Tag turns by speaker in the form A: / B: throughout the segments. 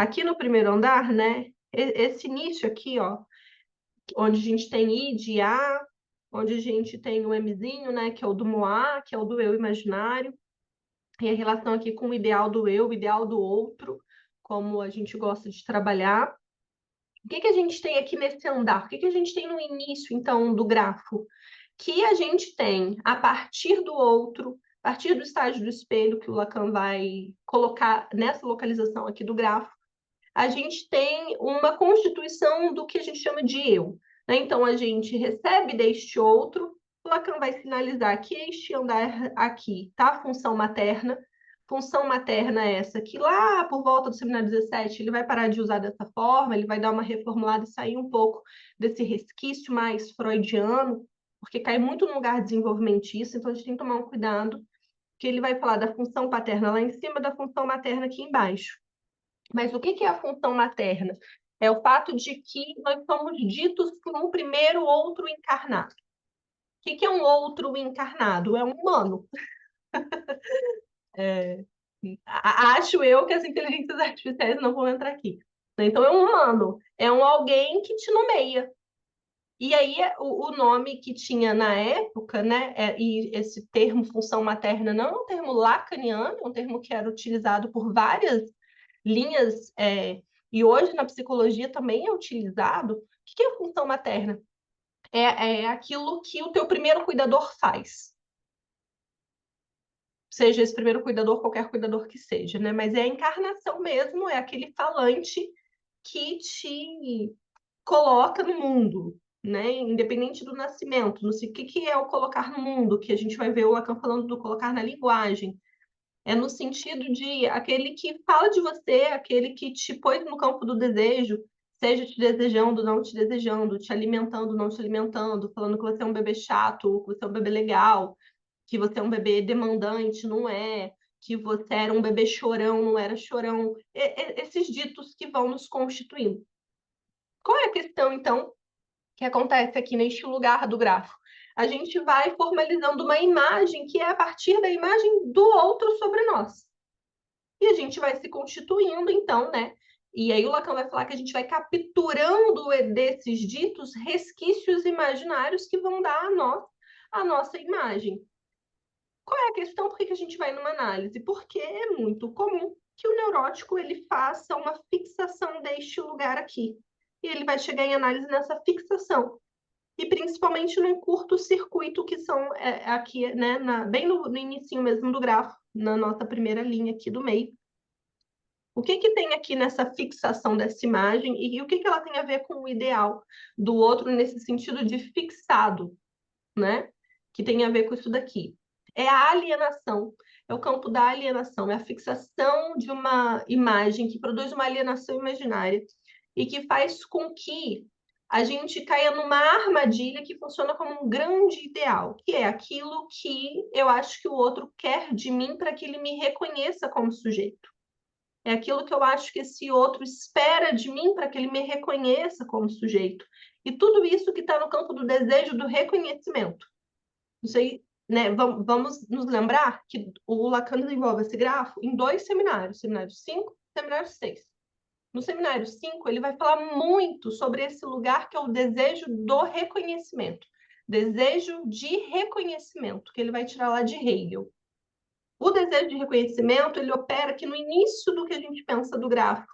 A: Aqui no primeiro andar, né? Esse início aqui, ó, onde a gente tem I de A, onde a gente tem o Mzinho, né? Que é o do Moá, que é o do eu imaginário. E a relação aqui com o ideal do eu, o ideal do outro, como a gente gosta de trabalhar. O que que a gente tem aqui nesse andar? O que que a gente tem no início, então, do grafo? Que a gente tem, a partir do outro, a partir do estágio do espelho, que o Lacan vai colocar nessa localização aqui do grafo, a gente tem uma constituição do que a gente chama de eu, né? Então, a gente recebe deste outro, o Lacan vai sinalizar que este andar aqui tá a função materna. Função materna é essa, que lá por volta do seminário 17 ele vai parar de usar dessa forma, ele vai dar uma reformulada e sair um pouco desse resquício mais freudiano, porque cai muito no lugar desenvolvimentista, então a gente tem que tomar um cuidado, que ele vai falar da função paterna lá em cima, da função materna aqui embaixo. Mas o que é a função materna? É o fato de que nós somos ditos por um primeiro outro encarnado. O que é um outro encarnado? É um humano. Acho eu que as inteligências artificiais não vão entrar aqui. Então, é um humano, é um alguém que te nomeia. E aí, o nome que tinha na época, né, e esse termo função materna não é um termo lacaniano, é um termo que era utilizado por várias linhas, e hoje na psicologia também é utilizado. O que é a função materna? É aquilo que o teu primeiro cuidador faz. Seja esse primeiro cuidador, qualquer cuidador que seja, né? Mas é a encarnação mesmo, é aquele falante que te coloca no mundo, né? Independente do nascimento. Não sei o que é o colocar no mundo, que a gente vai ver o Lacan falando do colocar na linguagem. É no sentido de aquele que fala de você, aquele que te pôs no campo do desejo, seja te desejando, não te desejando, te alimentando, não te alimentando, falando que você é um bebê chato, que você é um bebê legal, que você é um bebê demandante, não é, que você era um bebê chorão, não era chorão. Esses ditos que vão nos constituindo. Qual é a questão, então, que acontece aqui neste lugar do grafo? A gente vai formalizando uma imagem que é a partir da imagem do outro sobre nós. E a gente vai se constituindo, então, né? E aí o Lacan vai falar que a gente vai capturando desses ditos resquícios imaginários que vão dar a nós a nossa imagem. Qual é a questão? Por que a gente vai numa análise? Porque é muito comum que o neurótico ele faça uma fixação deste lugar aqui. E ele vai chegar em análise nessa fixação. E principalmente no curto-circuito, que são aqui, né, bem no início mesmo do grafo, na nossa primeira linha aqui do meio. O que tem aqui nessa fixação dessa imagem e o que ela tem a ver com o ideal do outro nesse sentido de fixado, né? Que tem a ver com isso daqui. É a alienação, é o campo da alienação, é a fixação de uma imagem que produz uma alienação imaginária e que faz com que a gente caia numa armadilha que funciona como um grande ideal, que é aquilo que eu acho que o outro quer de mim para que ele me reconheça como sujeito. É aquilo que eu acho que esse outro espera de mim para que ele me reconheça como sujeito. E tudo isso que está no campo do desejo do reconhecimento. Isso aí, né? Vamos nos lembrar que o Lacan desenvolve esse grafo em 2 seminários, seminário 5 e seminário 6. No seminário 5, ele vai falar muito sobre esse lugar que é o desejo do reconhecimento. Desejo de reconhecimento, que ele vai tirar lá de Hegel. O desejo de reconhecimento, ele opera aqui no início do que a gente pensa do grafo.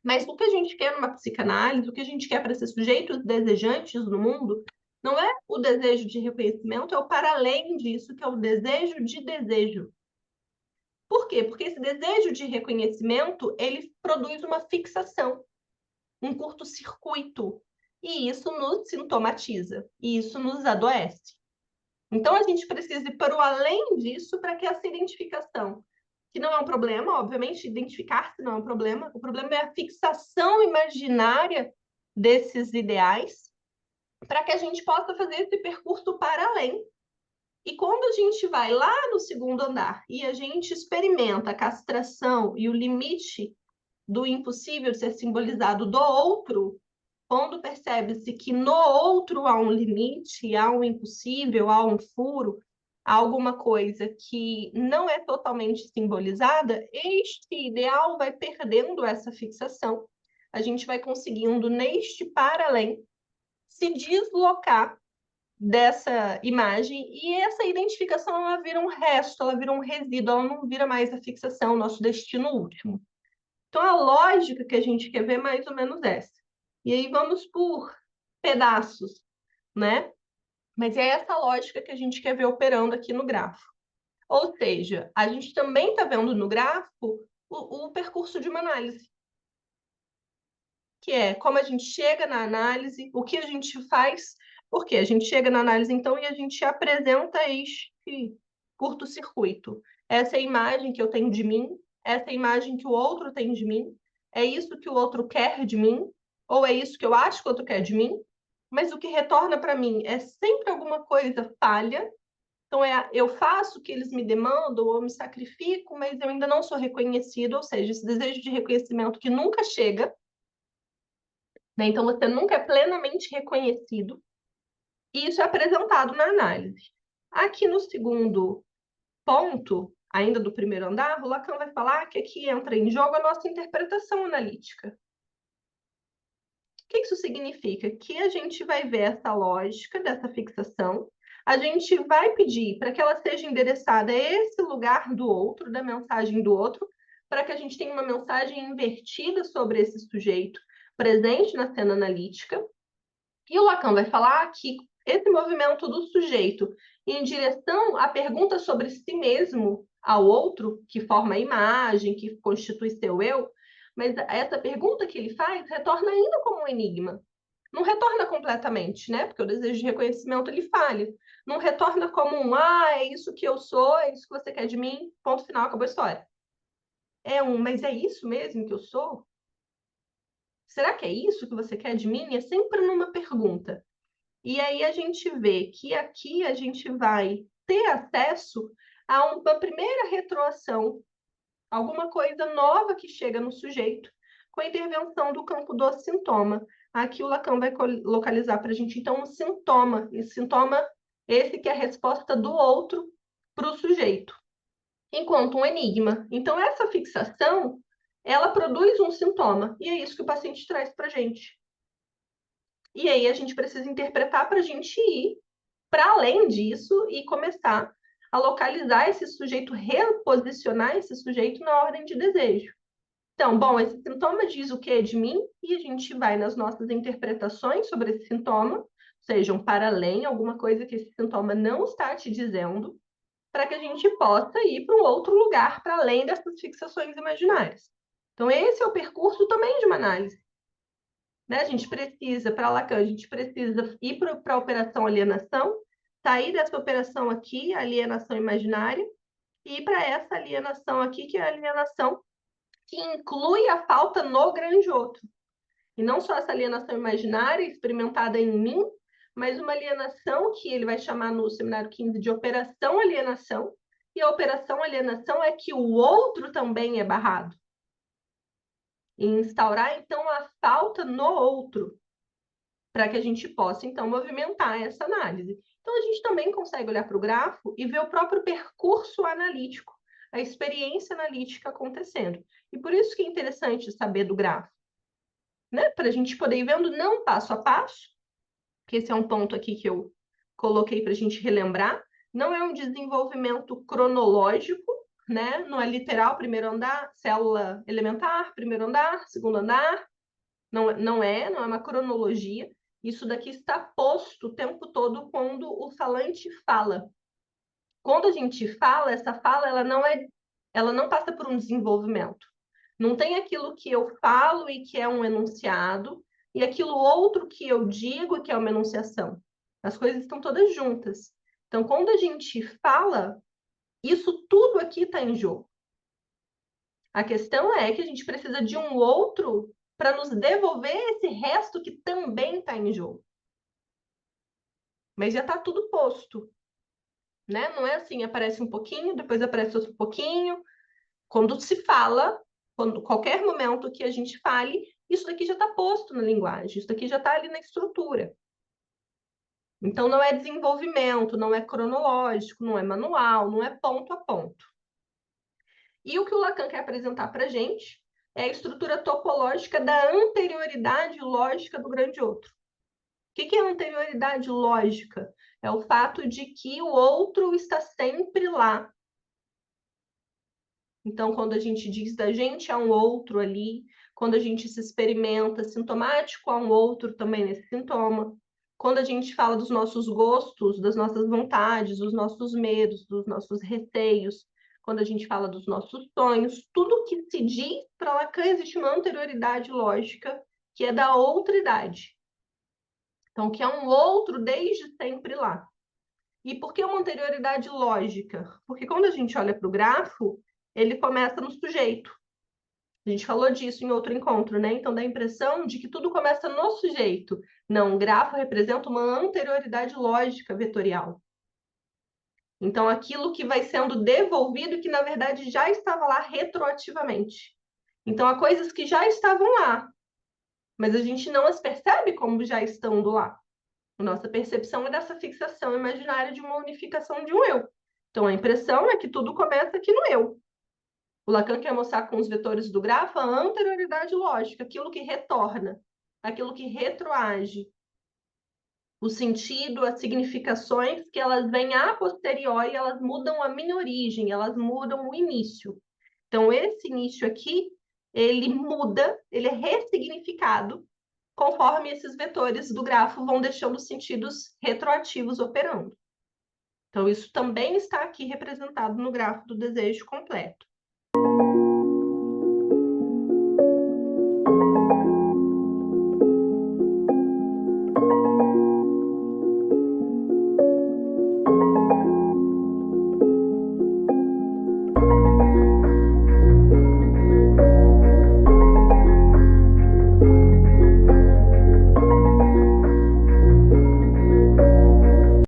A: Mas o que a gente quer numa psicanálise, o que a gente quer para ser sujeitos desejantes no mundo, não é o desejo de reconhecimento, é o para além disso, que é o desejo de desejo. Por quê? Porque esse desejo de reconhecimento, ele produz uma fixação, um curto-circuito, e isso nos sintomatiza, e isso nos adoece. Então, a gente precisa ir para o além disso para que essa identificação, que não é um problema, obviamente, identificar-se não é um problema, o problema é a fixação imaginária desses ideais, para que a gente possa fazer esse percurso para além. E quando a gente vai lá no segundo andar e a gente experimenta a castração e o limite do impossível ser simbolizado do outro, quando percebe-se que no outro há um limite, há um impossível, há um furo, alguma coisa que não é totalmente simbolizada, este ideal vai perdendo essa fixação. A gente vai conseguindo, neste para além, se deslocar dessa imagem e essa identificação ela vira um resto, ela vira um resíduo, ela não vira mais a fixação, nosso destino último. Então, a lógica que a gente quer ver é mais ou menos essa. E aí vamos por pedaços, né? Mas é essa lógica que a gente quer ver operando aqui no grafo. Ou seja, a gente também está vendo no gráfico o percurso de uma análise, que é como a gente chega na análise, o que a gente faz, porque a gente chega na análise, então, e a gente apresenta este curto-circuito. Essa é a imagem que eu tenho de mim, essa é a imagem que o outro tem de mim, é isso que o outro quer de mim, ou é isso que eu acho que o outro quer de mim, mas o que retorna para mim é sempre alguma coisa falha. Então, eu faço o que eles me demandam, ou eu me sacrifico, mas eu ainda não sou reconhecido, ou seja, esse desejo de reconhecimento que nunca chega, né? Então, você nunca é plenamente reconhecido, e isso é apresentado na análise. Aqui no segundo ponto, ainda do primeiro andar, o Lacan vai falar que aqui entra em jogo a nossa interpretação analítica. O que isso significa? Que a gente vai ver essa lógica dessa fixação, a gente vai pedir para que ela seja endereçada a esse lugar do outro, da mensagem do outro, para que a gente tenha uma mensagem invertida sobre esse sujeito presente na cena analítica. E o Lacan vai falar que esse movimento do sujeito em direção à pergunta sobre si mesmo ao outro, que forma a imagem, que constitui seu eu, mas essa pergunta que ele faz retorna ainda como um enigma. Não retorna completamente, né? Porque o desejo de reconhecimento ele falha. Não retorna como é isso que eu sou, é isso que você quer de mim, ponto final, acabou a história. Mas é isso mesmo que eu sou? Será que é isso que você quer de mim? É sempre numa pergunta. E aí a gente vê que aqui a gente vai ter acesso a uma primeira retroação, alguma coisa nova que chega no sujeito, com a intervenção do campo do sintoma. Aqui o Lacan vai localizar para a gente, então, um sintoma, e sintoma esse que é a resposta do outro para o sujeito, enquanto um enigma. Então, essa fixação, ela produz um sintoma, e é isso que o paciente traz para a gente. E aí a gente precisa interpretar para a gente ir para além disso e começar a localizar esse sujeito, reposicionar esse sujeito na ordem de desejo. Então, bom, esse sintoma diz o que é de mim e a gente vai nas nossas interpretações sobre esse sintoma, sejam para além, alguma coisa que esse sintoma não está te dizendo, para que a gente possa ir para um outro lugar, para além dessas fixações imaginárias. Então, esse é o percurso também de uma análise. Né? A gente precisa, para Lacan, a gente precisa ir para a operação alienação, sair dessa operação aqui, alienação imaginária, e ir para essa alienação aqui, que é a alienação que inclui a falta no grande outro. E não só essa alienação imaginária experimentada em mim, mas uma alienação que ele vai chamar no seminário 15 de operação alienação, e a operação alienação é que o outro também é barrado. E instaurar, então, a falta no outro, para que a gente possa, então, movimentar essa análise. Então, a gente também consegue olhar para o grafo e ver o próprio percurso analítico, a experiência analítica acontecendo. E por isso que é interessante saber do grafo, né? Para a gente poder ir vendo não passo a passo, que esse é um ponto aqui que eu coloquei para a gente relembrar, não é um desenvolvimento cronológico, né? Não é literal, primeiro andar, célula elementar, primeiro andar, segundo andar, não é uma cronologia. Isso daqui está posto o tempo todo quando o falante fala. Quando a gente fala, essa fala ela não passa por um desenvolvimento. Não tem aquilo que eu falo e que é um enunciado, e aquilo outro que eu digo e que é uma enunciação. As coisas estão todas juntas. Então, quando a gente fala, isso tudo aqui está em jogo. A questão é que a gente precisa de um outro para nos devolver esse resto que também está em jogo. Mas já está tudo posto, né? Não é assim, aparece um pouquinho, depois aparece outro pouquinho. Quando se fala, qualquer momento que a gente fale, isso daqui já está posto na linguagem, isso daqui já está ali na estrutura. Então, não é desenvolvimento, não é cronológico, não é manual, não é ponto a ponto. E o que o Lacan quer apresentar para a gente é a estrutura topológica da anterioridade lógica do grande outro. O que é anterioridade lógica? É o fato de que o outro está sempre lá. Então, quando a gente diz da gente, há um outro ali. Quando a gente se experimenta sintomático, há um outro também nesse sintoma. Quando a gente fala dos nossos gostos, das nossas vontades, dos nossos medos, dos nossos receios, quando a gente fala dos nossos sonhos, tudo que se diz para Lacan existe uma anterioridade lógica que é da outra idade. Então, que é um outro desde sempre lá. E por que uma anterioridade lógica? Porque quando a gente olha para o grafo, ele começa no sujeito. A gente falou disso em outro encontro, né? Então dá a impressão de que tudo começa no sujeito. Não, o grafo representa uma anterioridade lógica vetorial. Então, aquilo que vai sendo devolvido e que, na verdade, já estava lá retroativamente. Então, há coisas que já estavam lá, mas a gente não as percebe como já estando lá. A nossa percepção é dessa fixação imaginária de uma unificação de um eu. Então, a impressão é que tudo começa aqui no eu. O Lacan quer mostrar com os vetores do grafo a anterioridade lógica, aquilo que retorna, aquilo que retroage, o sentido, as significações que elas vêm a posteriori, elas mudam a minha origem, elas mudam o início. Então, esse início aqui, ele muda, ele é ressignificado conforme esses vetores do grafo vão deixando sentidos retroativos operando. Então, isso também está aqui representado no grafo do desejo completo.